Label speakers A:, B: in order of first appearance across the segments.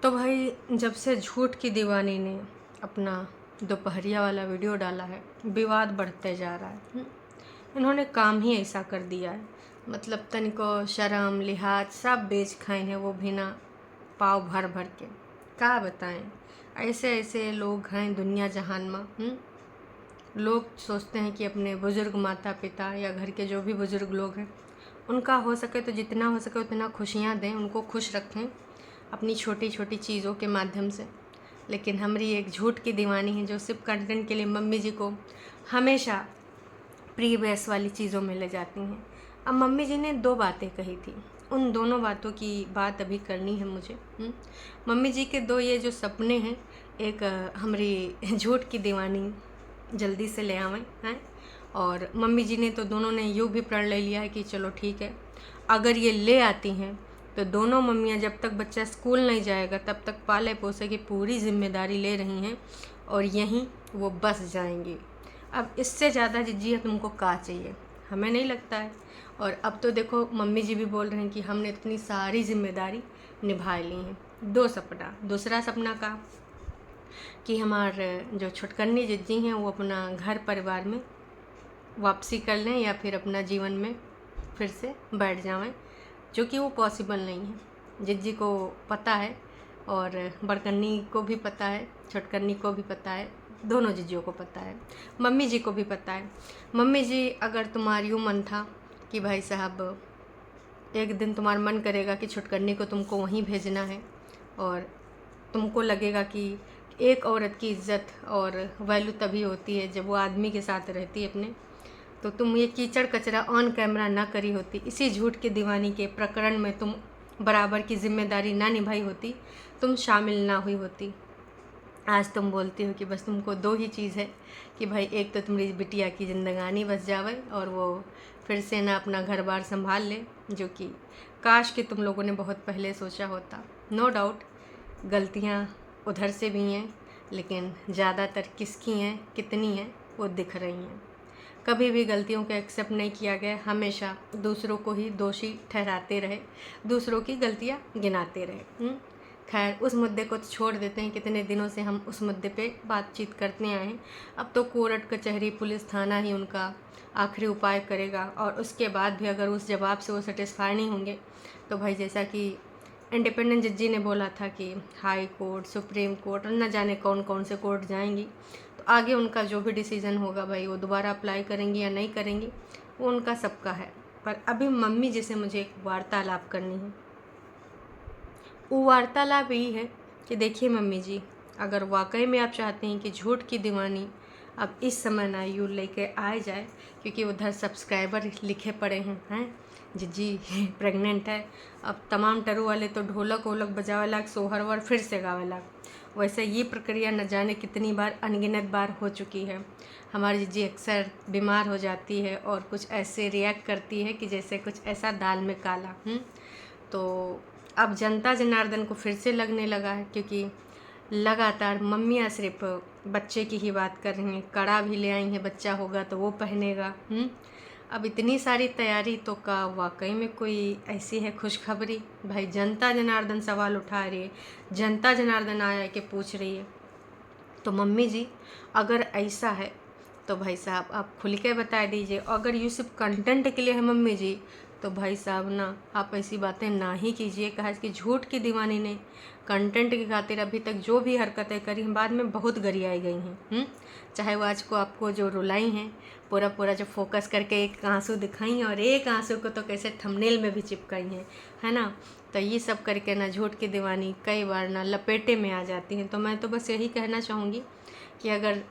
A: तो भाई जब से झूठ की दीवानी ने अपना दोपहरिया वाला वीडियो डाला है, विवाद बढ़ते जा रहा है। इन्होंने काम ही ऐसा कर दिया है, मतलब तनिको शर्म लिहाज सब बेच खाए हैं, वो भी ना पाव भर भर के। क्या बताएं, ऐसे ऐसे लोग हैं दुनिया जहान में। लोग सोचते हैं कि अपने बुज़ुर्ग माता पिता या घर के जो भी बुज़ुर्ग लोग हैं उनका हो सके तो जितना हो सके उतना खुशियाँ दें, उनको खुश रखें अपनी छोटी छोटी चीज़ों के माध्यम से। लेकिन हमारी एक झूठ की दीवानी है जो सिर्फ कंटेंट के लिए मम्मी जी को हमेशा प्री बेस वाली चीज़ों में ले जाती हैं। अब मम्मी जी ने 2 बातें कही थी, उन दोनों बातों की बात अभी करनी है मुझे। मम्मी जी के 2 ये जो सपने हैं, एक हमारी झूठ की दीवानी जल्दी से ले आवें हैं, और मम्मी जी ने तो दोनों ने यूँ भी प्रण ले लिया है कि चलो ठीक है, अगर ये ले आती हैं तो दोनों मम्मियाँ जब तक बच्चा स्कूल नहीं जाएगा तब तक पाले पोसे की पूरी जिम्मेदारी ले रही हैं और यहीं वो बस जाएंगी। अब इससे ज़्यादा जिज्जी तुमको क्या चाहिए, हमें नहीं लगता है। और अब तो देखो मम्मी जी भी बोल रहे हैं कि हमने इतनी सारी जिम्मेदारी निभा ली हैं। 2 सपना, दूसरा सपना का कि हमारे जो छुटकन्नी जिज्जी हैं वो अपना घर परिवार में वापसी कर लें या फिर अपना जीवन में फिर से बैठ जाएं, जो कि वो पॉसिबल नहीं है। जिज्जी को पता है और बड़कन्नी को भी पता है, छुटकन्नी को भी पता है, दोनों जिज्जियों को पता है, मम्मी जी को भी पता है। मम्मी जी, अगर तुम्हारी यूँ मन था कि भाई साहब एक दिन तुम्हारा मन करेगा कि छुटकन्नी को तुमको वहीं भेजना है और तुमको लगेगा कि एक औरत की इज़्ज़त और वैल्यू तभी होती है जब वो आदमी के साथ रहती है अपने, तो तुम ये कीचड़ कचरा ऑन कैमरा ना करी होती, इसी झूठ की दीवानी के प्रकरण में तुम बराबर की जिम्मेदारी ना निभाई होती, तुम शामिल ना हुई होती। आज तुम बोलती हो कि बस तुमको 2 ही चीज़ है कि भाई एक तो तुम्हारी बिटिया की ज़िंदगानी बस जावे और वो फिर से ना अपना घर बार संभाल ले, जो कि काश कि तुम लोगों ने बहुत पहले सोचा होता। नो डाउट गलतियाँ उधर से भी हैं, लेकिन ज़्यादातर किसकी हैं कितनी हैं वो दिख रही हैं। कभी भी गलतियों को एक्सेप्ट नहीं किया गया, हमेशा दूसरों को ही दोषी ठहराते रहे, दूसरों की गलतियाँ गिनाते रहे। खैर उस मुद्दे को तो छोड़ देते हैं, कितने दिनों से हम उस मुद्दे पे बातचीत करते आए हैं। अब तो कोर्ट कचहरी पुलिस थाना ही उनका आखिरी उपाय करेगा, और उसके बाद भी अगर उस जवाब से वो सेटिस्फाई नहीं होंगे तो भाई जैसा कि इंडिपेंडेंट जज जी ने बोला था कि हाई कोर्ट, सुप्रीम कोर्ट और न जाने कौन कौन से कोर्ट जाएंगी, तो आगे उनका जो भी डिसीज़न होगा भाई वो दोबारा अप्लाई करेंगी या नहीं करेंगी वो उनका सबका है। पर अभी मम्मी जी से मुझे एक वार्तालाप करनी है। वो वार्तालाप यही है कि देखिए मम्मी जी, अगर वाकई में आप चाहते हैं कि झूठ की दीवानी अब इस समय ना यूँ लेके आए जाए, क्योंकि उधर सब्सक्राइबर लिखे पड़े हैं जिज्जी प्रेग्नेंट है, अब तमाम टरू वाले तो ढोलक वोलक बजावे लाग, सोहर वर फिर से गावे लाग। वैसे ये प्रक्रिया न जाने कितनी बार अनगिनत बार हो चुकी है। हमारी जिज्जी अक्सर बीमार हो जाती है और कुछ ऐसे रिएक्ट करती है कि जैसे कुछ ऐसा दाल में काला। तो अब जनता जनार्दन को फिर से लगने लगा है, क्योंकि लगातार मम्मियाँ सिर्फ बच्चे की ही बात कर रही हैं। कड़ा भी ले आई हैं, बच्चा होगा तो वो पहनेगा। अब इतनी सारी तैयारी, तो का वाकई में कोई ऐसी है खुशखबरी? भाई जनता जनार्दन सवाल उठा रही है, जनता जनार्दन आया कि पूछ रही है। तो मम्मी जी, अगर ऐसा है तो भाई साहब आप खुल के बता दीजिए। अगर ये सिर्फ कंटेंट के लिए है मम्मी जी, तो भाई साहब ना आप ऐसी बातें ना ही कीजिए। कहा कि झूठ की दीवानी ने कंटेंट की खातिर अभी तक जो भी हरकतें करी बाद में बहुत गरियाई गई हैं। चाहे वो आज को आपको जो रुलाई हैं, पूरा पूरा जो फोकस करके एक आंसू दिखाई और एक आंसू को तो कैसे थंबनेल में भी चिपकाई हैं, है ना। तो ये सब करके ना झूठ की दीवानी कई बार ना लपेटे में आ जाती हैं। तो मैं तो बस यही कहना चाहूँगी कि अगर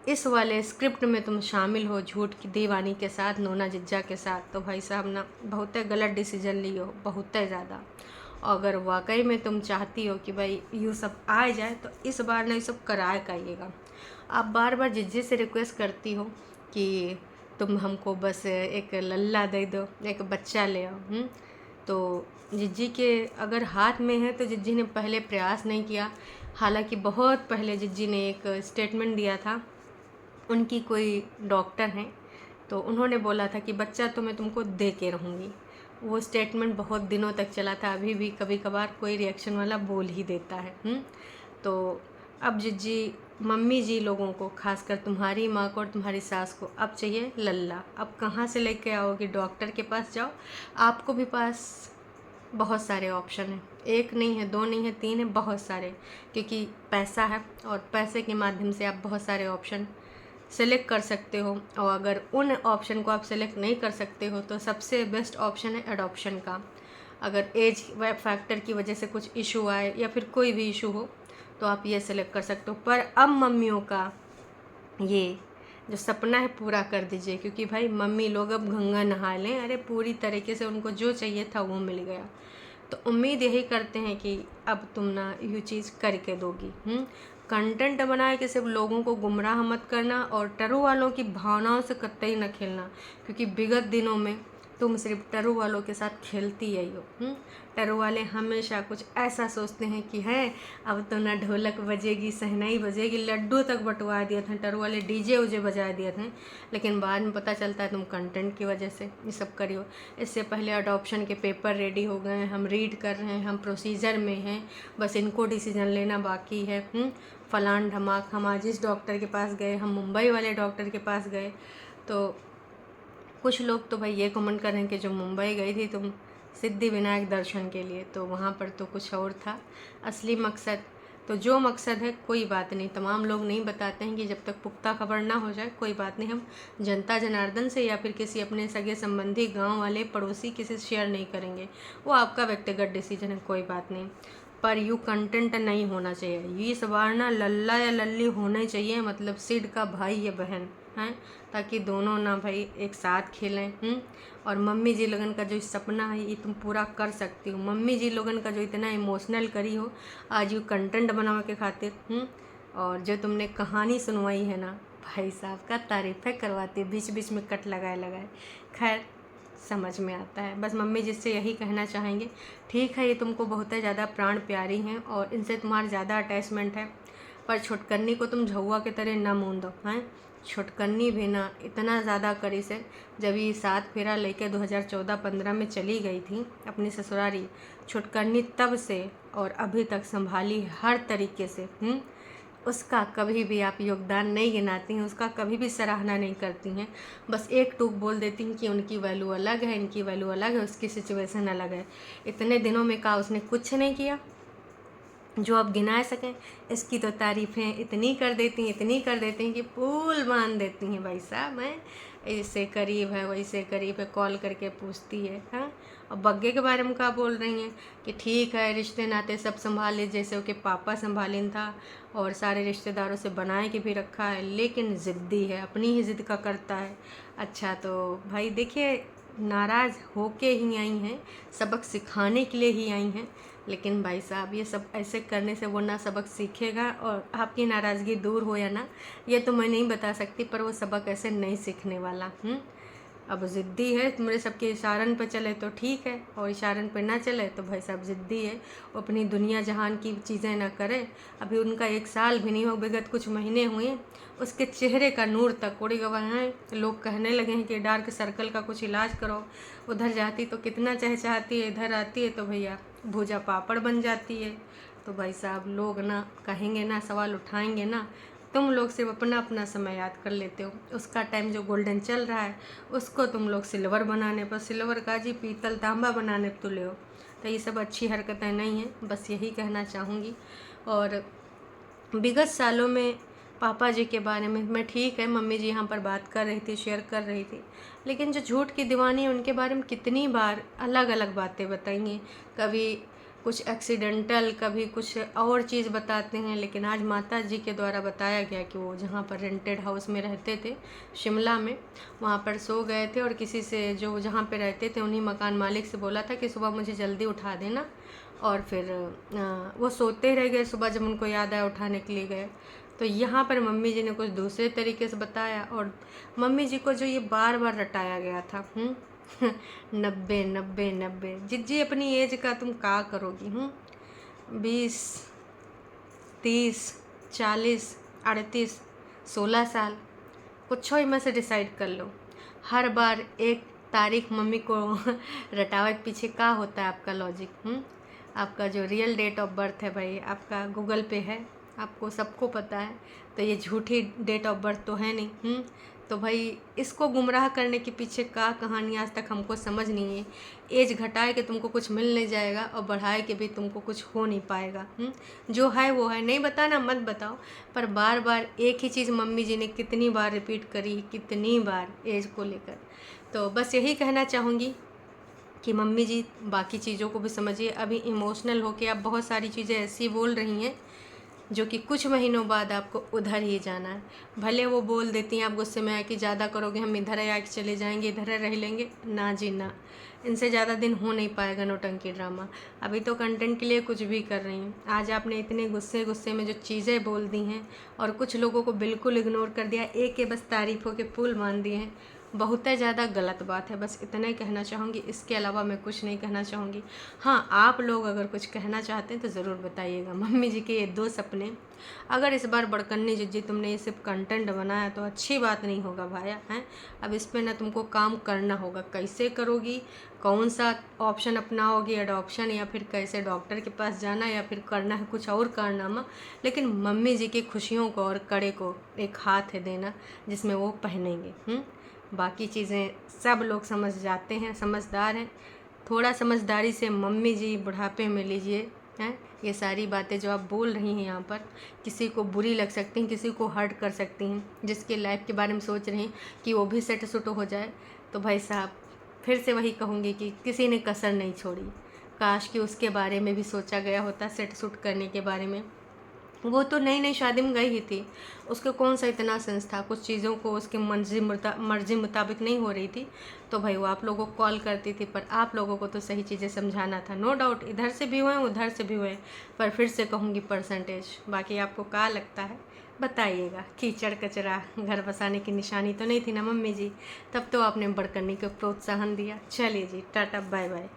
A: इस वाले स्क्रिप्ट में तुम शामिल हो झूठ की दीवानी के साथ, नोना जिज्जा के साथ, तो भाई साहब ना बहुत गलत डिसीजन लियो, बहुत ज़्यादा। अगर वाकई में तुम चाहती हो कि भाई ये सब आ जाए तो इस बार ना ये सब कराए काइएगा। आप बार बार जिज्जी से रिक्वेस्ट करती हो कि तुम हमको बस एक लल्ला दे दो, एक बच्चा ले आओ। तो जिज्जी के अगर हाथ में है तो जिज्जी ने पहले प्रयास नहीं किया। हालांकि बहुत पहले जिज्जी ने एक स्टेटमेंट दिया था, उनकी कोई डॉक्टर हैं तो उन्होंने बोला था कि बच्चा तो मैं तुमको दे के रहूँगी। वो स्टेटमेंट बहुत दिनों तक चला था, अभी भी कभी कभार कोई रिएक्शन वाला बोल ही देता है। तो अब जिज्जी मम्मी जी लोगों को, खासकर तुम्हारी माँ को और तुम्हारी सास को, अब चाहिए लल्ला। अब कहाँ से लेके आओगे? डॉक्टर के पास जाओ, आपको भी पास बहुत सारे ऑप्शन हैं, एक नहीं है, दो नहीं है, तीन है, बहुत सारे, क्योंकि पैसा है और पैसे के माध्यम से आप बहुत सारे ऑप्शन सेलेक्ट कर सकते हो। और अगर उन ऑप्शन को आप सेलेक्ट नहीं कर सकते हो तो सबसे बेस्ट ऑप्शन है एडॉप्शन का। अगर एज फैक्टर की वजह से कुछ इशू आए या फिर कोई भी इशू हो तो आप ये सेलेक्ट कर सकते हो। पर अब मम्मियों का ये जो सपना है पूरा कर दीजिए, क्योंकि भाई मम्मी लोग अब गंगा नहा लें, अरे पूरी तरीके से उनको जो चाहिए था वो मिल गया। तो उम्मीद यही करते हैं कि अब तुम ना ये चीज़ करके दोगी। कंटेंट बनाए कि सिर्फ लोगों को गुमराह मत करना और टरू वालों की भावनाओं से कतई न खेलना, क्योंकि विगत दिनों में तुम सिर्फ टरू वालों के साथ खेलती ही हो। टरू वाले हमेशा कुछ ऐसा सोचते हैं कि है अब तो ना ढोलक बजेगी, शहनाई बजेगी, लड्डू तक बंटवा दिए थे टरू वाले, डीजे उजे बजा दिए थे, लेकिन बाद में पता चलता है तुम कंटेंट की वजह से ये सब करियो। इससे पहले अडॉप्शन के पेपर रेडी हो गए हैं, हम रीड कर रहे हैं, हम प्रोसीजर में हैं, बस इनको डिसीजन लेना बाकी है। फलान ढमाक, हम आज इस डॉक्टर के पास गए, हम मुंबई वाले डॉक्टर के पास गए। तो कुछ लोग तो भाई ये कमेंट कर रहे हैं कि जो मुंबई गई थी तुम सिद्धि विनायक दर्शन के लिए, तो वहाँ पर तो कुछ और था असली मकसद। तो जो मकसद है कोई बात नहीं, तमाम लोग नहीं बताते हैं कि जब तक पुख्ता खबर ना हो जाए कोई बात नहीं, हम जनता जनार्दन से या फिर किसी अपने सगे संबंधी, गांव वाले, पड़ोसी किसी से शेयर नहीं करेंगे, वो आपका व्यक्तिगत डिसीजन है, कोई बात नहीं। पर यू कंटेंट नहीं होना चाहिए, ये सवार ना लल्ला या लल्ली होने चाहिए, मतलब सिड का भाई या बहन हैं, ताकि दोनों ना भाई एक साथ खेलें। और मम्मी जी लोगन का जो सपना है ये तुम पूरा कर सकती हो। मम्मी जी लोगन का जो इतना इमोशनल करी हो आज यू कंटेंट बनाने के खातिर। और जो तुमने कहानी सुनवाई है ना भाई साहब का तारीफ़ें करवाती, बीच बीच में कट लगाए। खैर समझ में आता है, बस मम्मी जिससे यही कहना चाहेंगे, ठीक है ये तुमको बहुत ज़्यादा प्राण प्यारी हैं और इनसे तुम्हारा ज़्यादा अटैचमेंट है, पर छुटकन्नी को तुम झुआ के तरह न मूंद दो हैं। छुटकन्नी भी ना इतना ज़्यादा करी से, जब ये 7 फेरा लेके 2014-15 में चली गई थी अपनी ससुरारी, छुटकन्नी तब से और अभी तक संभाली हर तरीके से। उसका कभी भी आप योगदान नहीं गिनाती हैं, उसका कभी भी सराहना नहीं करती हैं, बस एक टूक बोल देती हैं कि उनकी वैल्यू अलग है, इनकी वैल्यू अलग है, उसकी सिचुएशन अलग है। इतने दिनों में का उसने कुछ नहीं किया जो आप गिना सकें। इसकी तो तारीफ़ें इतनी कर देती हैं कि पुल बांध देती हैं भाई साहब। मैं इससे करीब है, वैसे करीब है, कॉल करके पूछती है। हाँ, और बग्गे के बारे में क्या बोल रही हैं कि ठीक है रिश्ते नाते सब संभाले, जैसे उसके पापा संभालिन था और सारे रिश्तेदारों से बनाए के भी रखा है, लेकिन ज़िद्दी है, अपनी ही ज़िद का करता है। अच्छा तो भाई देखिए, नाराज़ होके ही आई हैं, सबक सिखाने के लिए ही आई हैं, लेकिन भाई साहब ये सब ऐसे करने से वो ना सबक सीखेगा और आपकी नाराज़गी दूर हो या ना, ये तो मैं नहीं बता सकती, पर वो सबक ऐसे नहीं सीखने वाला। अब ज़िद्दी है, तुम्हारे सबके इशारन पे चले तो ठीक है, और इशारन पे ना चले तो भाई साहब ज़िद्दी है, वो अपनी दुनिया जहान की चीज़ें ना करे। अभी उनका 1 साल भी नहीं हो, विगत कुछ महीने हुए, उसके चेहरे का नूर तक उड़ गया है। लोग कहने लगे हैं कि डार्क सर्कल का कुछ इलाज करो, उधर जाती तो कितना चहचहाती है, इधर आती है तो भैया भूजा पापड़ बन जाती है। तो भाई साहब लोग ना कहेंगे ना, सवाल उठाएंगे ना, तुम लोग सिर्फ अपना अपना समय याद कर लेते हो। उसका टाइम जो गोल्डन चल रहा है उसको तुम लोग सिल्वर बनाने पर, सिल्वर का जी पीतल तांबा बनाने पर तुले हो। तो ये सब अच्छी हरकतें नहीं हैं, बस यही कहना चाहूँगी। और विगत सालों में पापा जी के बारे में मैं, ठीक है मम्मी जी यहाँ पर बात कर रही थी, शेयर कर रही थी, लेकिन जो झूठ की दीवानी है उनके बारे में कितनी बार अलग अलग बातें बताएंगी, कभी कुछ एक्सीडेंटल, कभी कुछ और चीज़ बताते हैं। लेकिन आज माता जी के द्वारा बताया गया कि वो जहाँ पर रेंटेड हाउस में रहते थे शिमला में, वहाँ पर सो गए थे और किसी से जो जहाँ पे रहते थे उन्हीं मकान मालिक से बोला था कि सुबह मुझे जल्दी उठा देना, और फिर वो सोते रह गए। सुबह जब उनको याद आया उठाने के लिए गए, तो यहाँ पर मम्मी जी ने कुछ दूसरे तरीके से बताया, और मम्मी जी को जो ये बार बार रटाया गया था 90 जिज्जी अपनी एज का तुम का करोगी। 20, 30, 40, 38, 16 साल, कुछ ही में से डिसाइड कर लो। हर बार एक तारीख मम्मी को रटावे के पीछे का होता है आपका लॉजिक? आपका जो रियल डेट ऑफ बर्थ है भाई, आपका गूगल पे है, आपको सबको पता है। तो ये झूठी डेट ऑफ बर्थ तो है नहीं। तो भाई इसको गुमराह करने के पीछे का कहानी आज तक हमको समझ नहीं है। एज घटाए के तुमको कुछ मिल नहीं जाएगा और बढ़ाए के भी तुमको कुछ हो नहीं पाएगा। जो है वो है, नहीं बताना मत बताओ, पर बार बार एक ही चीज़ मम्मी जी ने कितनी बार रिपीट करी, कितनी बार एज को लेकर। तो बस यही कहना चाहूँगी कि मम्मी जी बाकी चीज़ों को भी समझिए। अभी इमोशनल होके आप बहुत सारी चीज़ें ऐसी बोल रही हैं जो कि कुछ महीनों बाद आपको उधर ही जाना है। भले वो बोल देती हैं आप गुस्से में आके ज़्यादा करोगे हम इधर ही आके चले जाएंगे, इधर ही रह लेंगे, ना जी ना, इनसे ज़्यादा दिन हो नहीं पाएगा नौटंकी ड्रामा। अभी तो कंटेंट के लिए कुछ भी कर रही हैं। आज आपने इतने गुस्से गुस्से में जो चीज़ें बोल दी हैं और कुछ लोगों को बिल्कुल इग्नोर कर दिया, एक के बस तारीफ़ों के पुल मान दिए हैं, बहुत ही ज़्यादा गलत बात है। बस इतना ही कहना चाहूँगी, इसके अलावा मैं कुछ नहीं कहना चाहूँगी। हाँ, आप लोग अगर कुछ कहना चाहते हैं तो ज़रूर बताइएगा। मम्मी जी के ये 2 सपने, अगर इस बार बड़कन्नी जी तुमने ये सिर्फ कंटेंट बनाया तो अच्छी बात नहीं होगा भाया हैं। अब इस पर ना तुमको काम करना होगा। कैसे करोगी, कौन सा ऑप्शन अपनाओगी, एडॉप्शन या फिर कैसे डॉक्टर के पास जाना या फिर करना है कुछ और कारनामा, लेकिन मम्मी जी की खुशियों को और कड़े को एक हाथ है देना जिसमें वो पहनेंगे। बाकी चीज़ें सब लोग समझ जाते हैं, समझदार हैं। थोड़ा समझदारी से मम्मी जी बुढ़ापे में लीजिए हैं। ये सारी बातें जो आप बोल रही हैं यहाँ पर किसी को बुरी लग सकती हैं, किसी को हर्ट कर सकती हैं। जिसके लाइफ के बारे में सोच रही हैं कि वो भी सेट सुट हो जाए, तो भाई साहब फिर से वही कहूँगी कि किसी ने कसर नहीं छोड़ी। काश कि उसके बारे में भी सोचा गया होता, सेट सुट करने के बारे में। वो तो नई नई शादी में गई ही थी, उसके कौन सा इतना सेंस था, कुछ चीज़ों को उसके मर्जी मुताबिक नहीं हो रही थी तो भाई वो आप लोगों को कॉल करती थी। पर आप लोगों को तो सही चीज़ें समझाना था। नो डाउट इधर से भी हुए उधर से भी हुए, पर फिर से कहूँगी परसेंटेज। बाकी आपको क्या लगता है बताइएगा। कीचड़ कचरा घर बसाने की निशानी तो नहीं थी ना मम्मी जी, तब तो आपने बड़कन्नी को प्रोत्साहन दिया। चलिए जी, टाटा बाय बाय।